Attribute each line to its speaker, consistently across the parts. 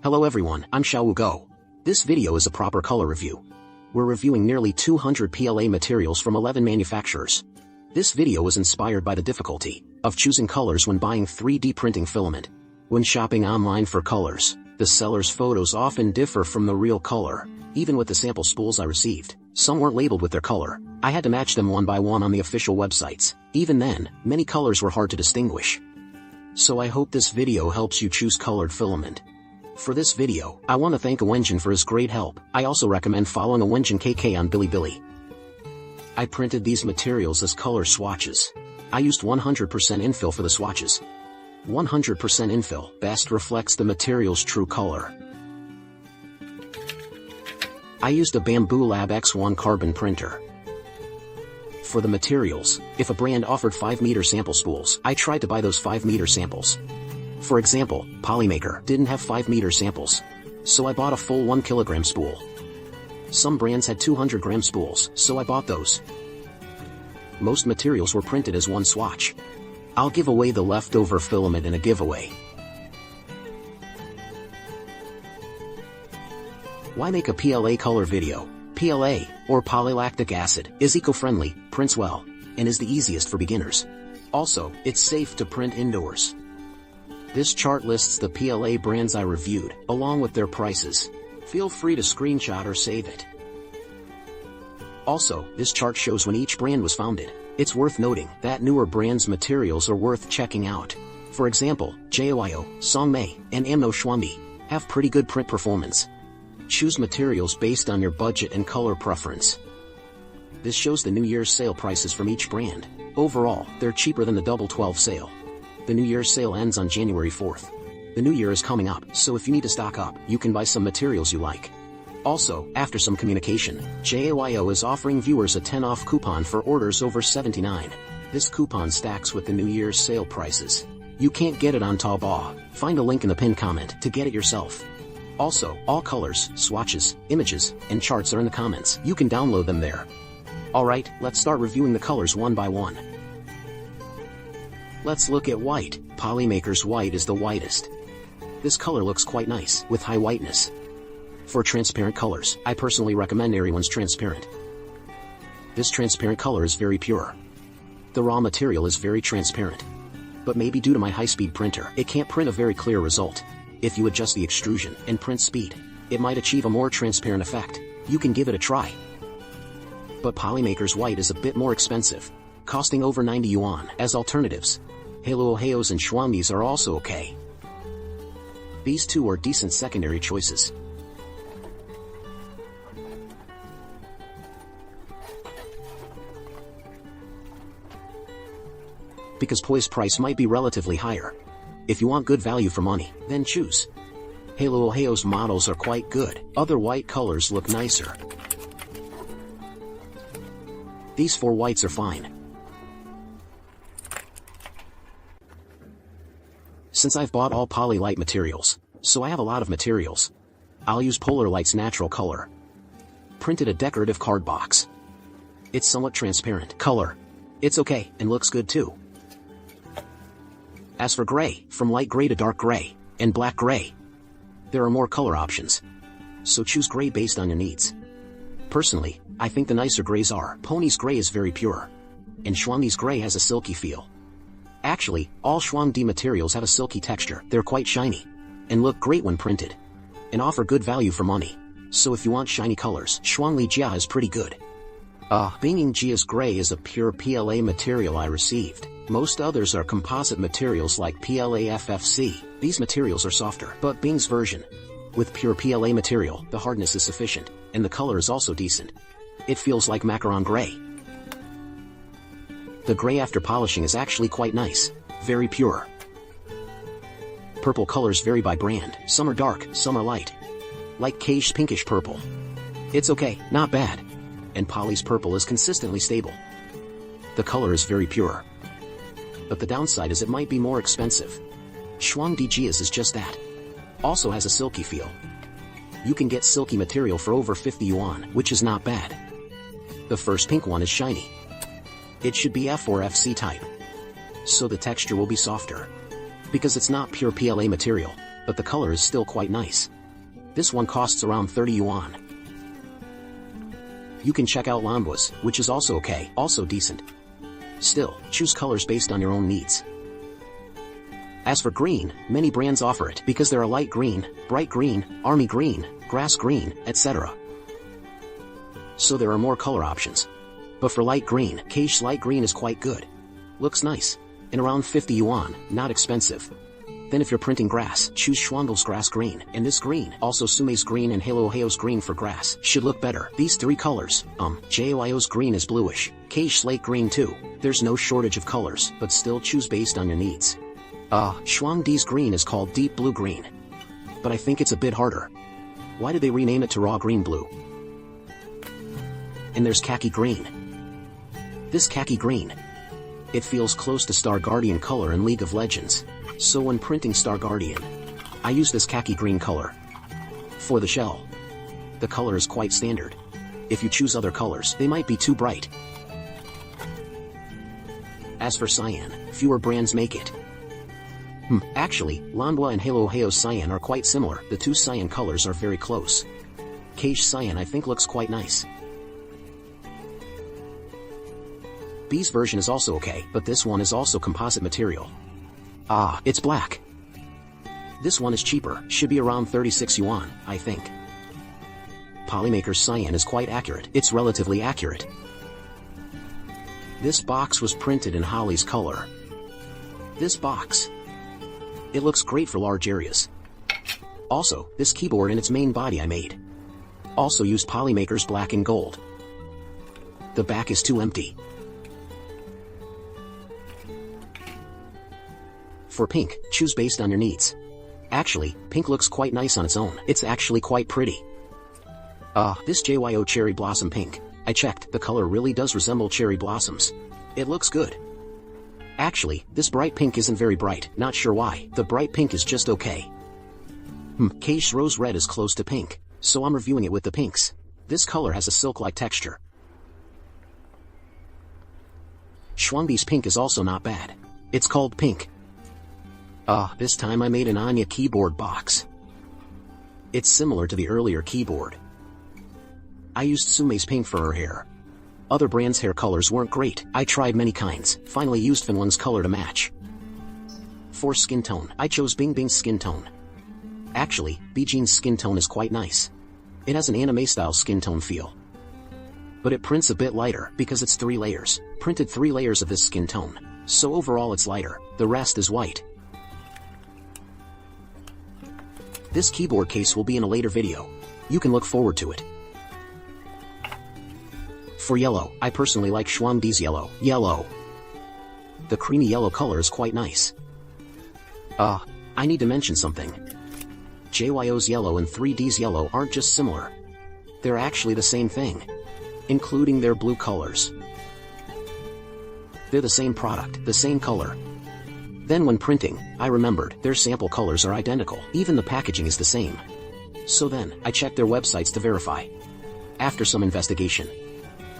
Speaker 1: Hello everyone, I'm Go. This video is a proper color review. We're reviewing nearly 200 PLA materials from 11 manufacturers. This video was inspired by the difficulty of choosing colors when buying 3D printing filament. When shopping online for colors, the seller's photos often differ from the real color. Even with the sample spools I received, some weren't labeled with their color. I had to match them one by one on the official websites. Even then, many colors were hard to distinguish. So I hope this video helps you choose colored filament. For this video, I want to thank Awenjin for his great help. I also recommend following Awenjin KK on Bilibili. I printed these materials as color swatches. I used 100% infill for the swatches. 100% infill best reflects the material's true color. I used a Bambu X1-Carbon printer. For the materials, if a brand offered 5-meter sample spools, I tried to buy those 5-meter samples. For example, Polymaker didn't have 5-meter samples, so I bought a full 1 kilogram spool. Some brands had 200-gram spools, so I bought those. Most materials were printed as one swatch. I'll give away the leftover filament in a giveaway. Why make a PLA color video? PLA, or polylactic acid, is eco-friendly, prints well, and is the easiest for beginners. Also, it's safe to print indoors. This chart lists the PLA brands I reviewed, along with their prices. Feel free to screenshot or save it. Also, this chart shows when each brand was founded. It's worth noting that newer brands' materials are worth checking out. For example, JOIO, Songmei, and Amno Schwambi have pretty good print performance. Choose materials based on your budget and color preference. This shows the New Year's sale prices from each brand. Overall, they're cheaper than the Double 12 sale. The New Year's sale ends on January 4th. The New Year is coming up, so if you need to stock up, you can buy some materials you like. Also, after some communication, JOIO is offering viewers a 10 off coupon for orders over $79. This coupon stacks with the New Year's sale prices. You can't get it on Taobao. Find a link in the pinned comment to get it yourself. Also, all colors, swatches, images, and charts are in the comments. You can download them there. Alright, let's start reviewing the colors one by one. Let's look at white. Polymaker's white is the whitest. This color looks quite nice, with high whiteness. For transparent colors, I personally recommend Everyone's Transparent. This transparent color is very pure. The raw material is very transparent. But maybe due to my high-speed printer, it can't print a very clear result. If you adjust the extrusion and print speed, it might achieve a more transparent effect. You can give it a try. But Polymaker's white is a bit more expensive, costing over 90 yuan. As alternatives, Halo Oheos and Schwambis are also okay. These two are decent secondary choices. Because Poi's price might be relatively higher. If you want good value for money, then choose. Halo Oheo's models are quite good. Other white colors look nicer. These 4 whites are fine. Since I've bought all Polylite materials, so I have a lot of materials, I'll use Polarlite's natural color. Printed a decorative card box. It's somewhat transparent color. It's okay, and looks good too. As for gray, from light gray to dark gray, and black gray, there are more color options. So choose gray based on your needs. Personally, I think the nicer grays are Pony's gray is very pure, and Schwambi's gray has a silky feel. Actually, all Schwambi materials have a silky texture. They're quite shiny, and look great when printed, and offer good value for money. So if you want shiny colors, Schwangli Jia is pretty good. Binging Jia's gray is a pure PLA material I received. Most others are composite materials like PLA FFC. These materials are softer, but Bing's version, with pure PLA material, the hardness is sufficient, and the color is also decent. It feels like macaron gray. The gray after polishing is actually quite nice, very pure. Purple colors vary by brand. Some are dark, some are light. Like Keish pinkish purple. It's okay, not bad. And Poly's purple is consistently stable. The color is very pure. But the downside is it might be more expensive. Schwangdi Jia's is just that. Also has a silky feel. You can get silky material for over 50 yuan, which is not bad. The first pink one is shiny. It should be F or FC type. So the texture will be softer. Because it's not pure PLA material, but the color is still quite nice. This one costs around 30 yuan. You can check out Lanbois, which is also okay, also decent. Still, choose colors based on your own needs. As for green, many brands offer it because there are light green, bright green, army green, grass green, etc. So there are more color options. But for light green, Khaki light green is quite good. Looks nice. And around 50 yuan, not expensive. Then if you're printing grass, choose Schwangel's grass green, and this green, also Sumei's green and Hao's green for grass, should look better. These three colors, Joyo's green is bluish, Khaki slate green too. There's no shortage of colors, but still choose based on your needs. Shuangdi's green is called deep blue green. But I think it's a bit harder. Why did they rename it to raw green blue? And there's Khaki green. This Khaki green. It feels close to Star Guardian color in League of Legends. So when printing Star Guardian, I use this Khaki green color. For the shell, the color is quite standard. If you choose other colors, they might be too bright. As for Cyan, fewer brands make it. Actually, Lanbois and Hao's Cyan are quite similar. The two Cyan colors are very close. Khaki Cyan I think looks quite nice. B's version is also okay, but this one is also composite material. It's black. This one is cheaper, should be around 36 yuan, I think. Polymaker's Cyan is quite accurate, it's relatively accurate. This box was printed in Holly's color. This box. It looks great for large areas. Also, this keyboard and its main body I made. Also used Polymaker's black and gold. The back is too empty. For pink, choose based on your needs. Actually, pink looks quite nice on its own. It's actually quite pretty. This JYO cherry blossom pink. I checked, the color really does resemble cherry blossoms. It looks good. Actually, this bright pink isn't very bright, not sure why. The bright pink is just okay. Khaki rose red is close to pink, so I'm reviewing it with the pinks. This color has a silk-like texture. Shuangdi's pink is also not bad. It's called pink. This time I made an Anya keyboard box. It's similar to the earlier keyboard. I used Sumei's pink for her hair. Other brands' hair colors weren't great. I tried many kinds, finally used Finland's color to match. For skin tone, I chose Bingbing's skin tone. Actually, Bijin's skin tone is quite nice. It has an anime-style skin tone feel. But it prints a bit lighter, because it's 3 layers. Printed 3 layers of this skin tone. So overall it's lighter, the rest is white. This keyboard case will be in a later video. You can look forward to it. For yellow, I personally like Shuangdi's yellow. The creamy yellow color is quite nice. I need to mention something. JYO's yellow and 3D's yellow aren't just similar. They're actually the same thing. Including their blue colors. They're the same product, the same color. Then when printing, I remembered, their sample colors are identical. Even the packaging is the same. So then, I checked their websites to verify. After some investigation.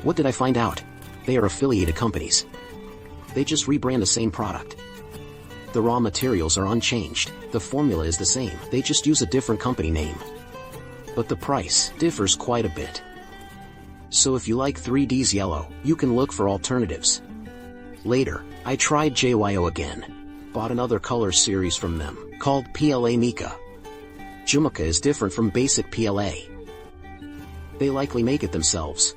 Speaker 1: What did I find out? They are affiliated companies. They just rebrand the same product. The raw materials are unchanged, the formula is the same, they just use a different company name. But the price differs quite a bit. So if you like 3D's yellow, you can look for alternatives. Later, I tried JYO again. Bought another color series from them, called PLA Mika. Jumika is different from basic PLA. They likely make it themselves.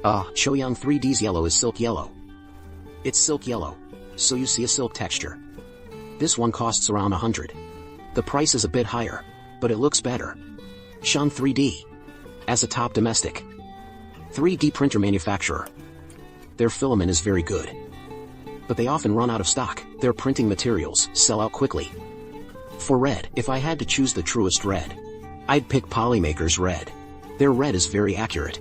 Speaker 1: Choyang 3D's yellow is silk yellow. It's silk yellow, so you see a silk texture. This one costs around 100. The price is a bit higher, but it looks better. Shan 3D. As a top domestic 3D printer manufacturer. Their filament is very good. But they often run out of stock. Their printing materials sell out quickly. For red, if I had to choose the truest red, I'd pick Polymaker's red. Their red is very accurate.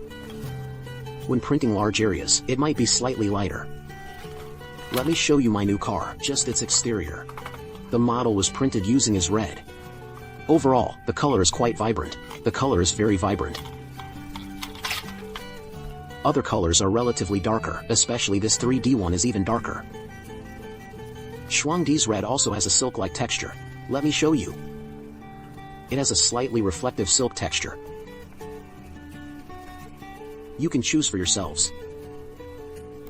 Speaker 1: When printing large areas, it might be slightly lighter. Let me show you my new car, just its exterior. The model was printed using as red. Overall, the color is quite vibrant. The color is very vibrant. Other colors are relatively darker, especially this 3D one is even darker. Shuangdi's red also has a silk-like texture. Let me show you. It has a slightly reflective silk texture. You can choose for yourselves.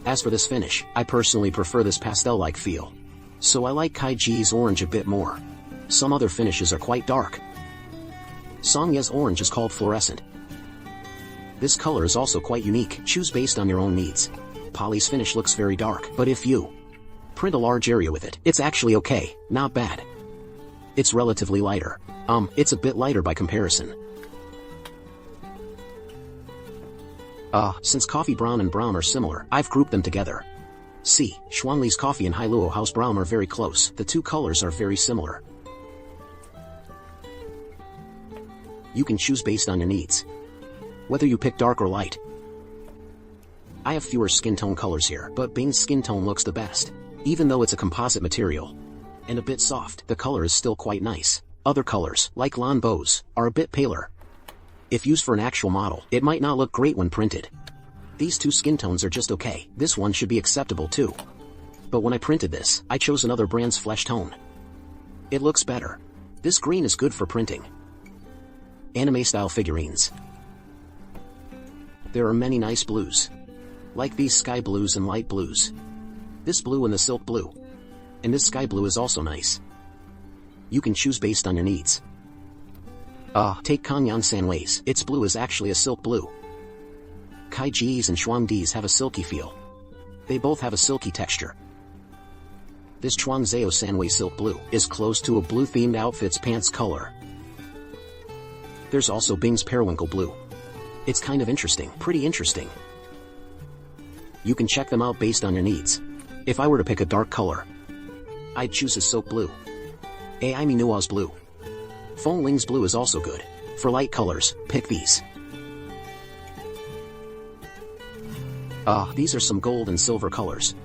Speaker 1: As for this finish, I personally prefer this pastel-like feel. So I like Kaiji's orange a bit more. Some other finishes are quite dark. Songye's orange is called fluorescent. This color is also quite unique. Choose based on your own needs. Poly's finish looks very dark, but if you print a large area with it, it's actually okay, not bad. It's relatively lighter. It's a bit lighter by comparison. Since coffee brown and brown are similar, I've grouped them together. See, Shuangli's coffee and Hailuo House brown are very close. The two colors are very similar. You can choose based on your needs, whether you pick dark or light. I have fewer skin tone colors here, but Bing's skin tone looks the best. Even though it's a composite material and a bit soft, the color is still quite nice. Other colors, like Lan Bo's, are a bit paler. If used for an actual model, it might not look great when printed. These two skin tones are just okay. This one should be acceptable too. But when I printed this, I chose another brand's flesh tone. It looks better. This green is good for printing anime-style figurines. There are many nice blues, like these sky blues and light blues. This blue and the silk blue. And this sky blue is also nice. You can choose based on your needs. Take Kanyan Sanwei's. Its blue is actually a silk blue. Kaiji's and Shuangdi's have a silky feel. They both have a silky texture. This Chuangzhou Sanwei silk blue is close to a blue-themed outfit's pants color. There's also Bing's periwinkle blue. It's kind of interesting, pretty interesting. You can check them out based on your needs. If I were to pick a dark color, I'd choose his silk blue. Aimi Nua's blue. Feng Ling's blue is also good. For light colors, pick these. These are some gold and silver colors.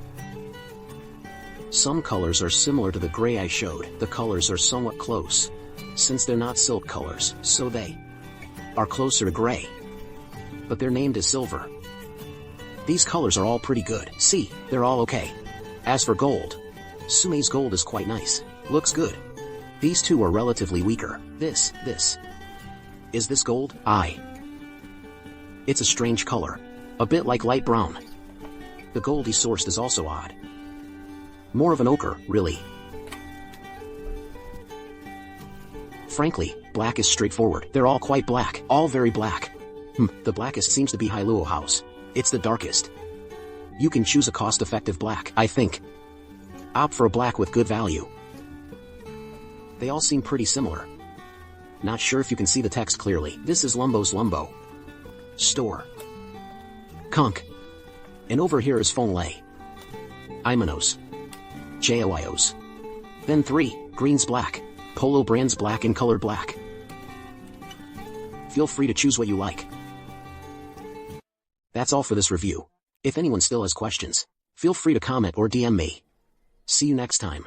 Speaker 1: Some colors are similar to the gray I showed. The colors are somewhat close, since they're not silk colors, so they are closer to gray. But they're named as silver. These colors are all pretty good. See, they're all okay. As for gold, Sumei's gold is quite nice. Looks good. These two are relatively weaker. This. Is this gold? It's a strange color. A bit like light brown. The gold he sourced is also odd. More of an ochre, really. Frankly, black is straightforward. They're all quite black. All very black. The blackest seems to be Hailuo House. It's the darkest. You can choose a cost-effective black, I think. Opt for a black with good value. They all seem pretty similar. Not sure if you can see the text clearly. This is Lumbo's Lumbo store. Conk. And over here is Feng Lei. Imano's. Joyo's. Then 3, Green's black. Polo Brand's black and colored black. Feel free to choose what you like. That's all for this review. If anyone still has questions, feel free to comment or DM me. See you next time.